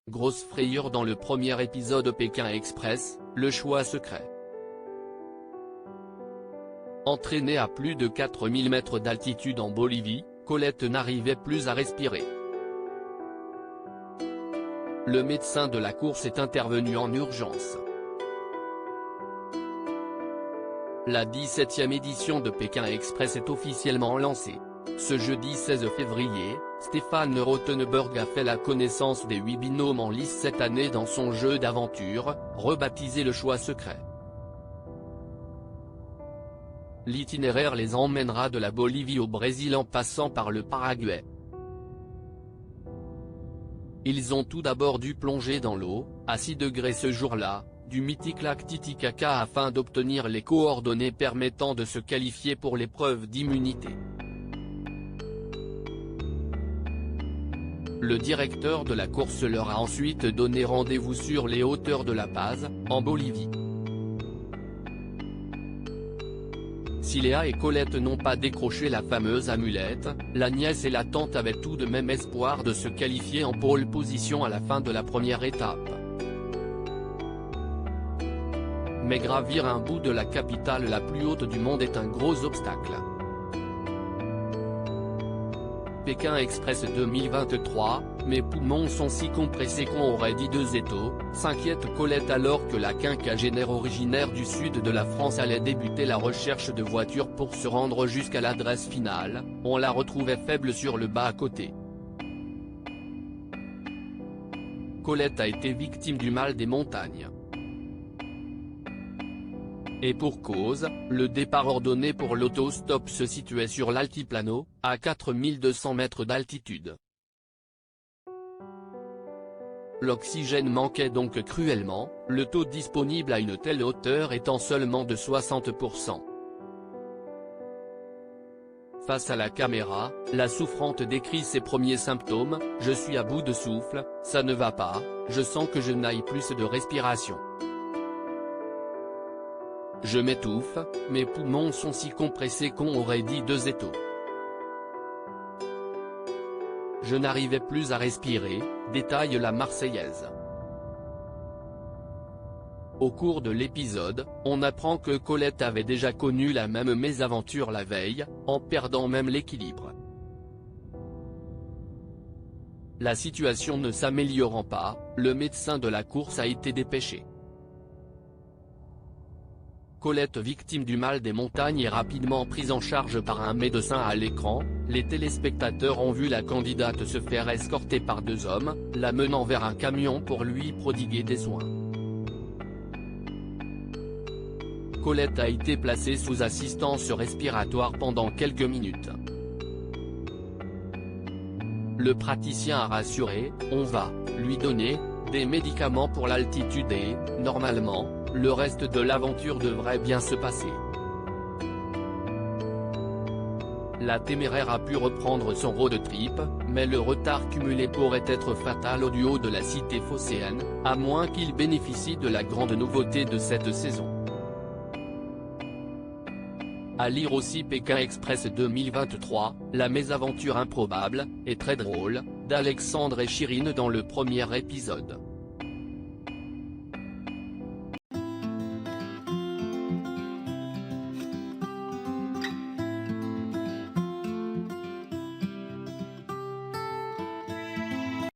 Grosse frayeur dans le premier épisode Pékin Express, le choix secret. Entraînée à plus de 4000 mètres d'altitude en Bolivie, Colette n'arrivait plus à respirer. Le médecin de la course est intervenu en urgence. La 17e édition de Pékin Express est officiellement lancée. Ce jeudi 16 février, Stéphane Rothenberg a fait la connaissance des 8 binômes en lice cette année dans son jeu d'aventure, rebaptisé le choix secret. L'itinéraire les emmènera de la Bolivie au Brésil en passant par le Paraguay. Ils ont tout d'abord dû plonger dans l'eau, à 6 degrés ce jour-là, du mythique lac Titicaca afin d'obtenir les coordonnées permettant de se qualifier pour l'épreuve d'immunité. Le directeur de la course leur a ensuite donné rendez-vous sur les hauteurs de La Paz, en Bolivie. Si Léa et Colette n'ont pas décroché la fameuse amulette, la nièce et la tante avaient tout de même espoir de se qualifier en pole position à la fin de la première étape. Mais gravir un bout de la capitale la plus haute du monde est un gros obstacle. Pékin Express 2023, mes poumons sont si compressés qu'on aurait dit 2 étaux, s'inquiète Colette alors que la quinquagénaire originaire du sud de la France allait débuter la recherche de voitures pour se rendre jusqu'à l'adresse finale, on la retrouvait faible sur le bas à côté. Colette a été victime du mal des montagnes. Et pour cause, le départ ordonné pour l'autostop se situait sur l'altiplano, à 4200 mètres d'altitude. L'oxygène manquait donc cruellement, le taux disponible à une telle hauteur étant seulement de 60%. Face à la caméra, la souffrante décrit ses premiers symptômes, « Je suis à bout de souffle, ça ne va pas, je sens que je n'aille plus de respiration. Je m'étouffe, mes poumons sont si compressés qu'on aurait dit 2 étaux. Je n'arrivais plus à respirer », détaille la Marseillaise. Au cours de l'épisode, on apprend que Colette avait déjà connu la même mésaventure la veille, en perdant même l'équilibre. La situation ne s'améliorant pas, le médecin de la course a été dépêché. Colette, victime du mal des montagnes, est rapidement prise en charge par un médecin à l'écran. Les téléspectateurs ont vu la candidate se faire escorter par 2 hommes, la menant vers un camion pour lui prodiguer des soins. Colette a été placée sous assistance respiratoire pendant quelques minutes. Le praticien a rassuré, « On va lui donner des médicaments pour l'altitude et, normalement, le reste de l'aventure devrait bien se passer. » La téméraire a pu reprendre son road trip, mais le retard cumulé pourrait être fatal au duo de la cité phocéenne, à moins qu'il bénéficie de la grande nouveauté de cette saison. À lire aussi Pékin Express 2023, la mésaventure improbable, et très drôle, d'Alexandre et Chirine dans le premier épisode.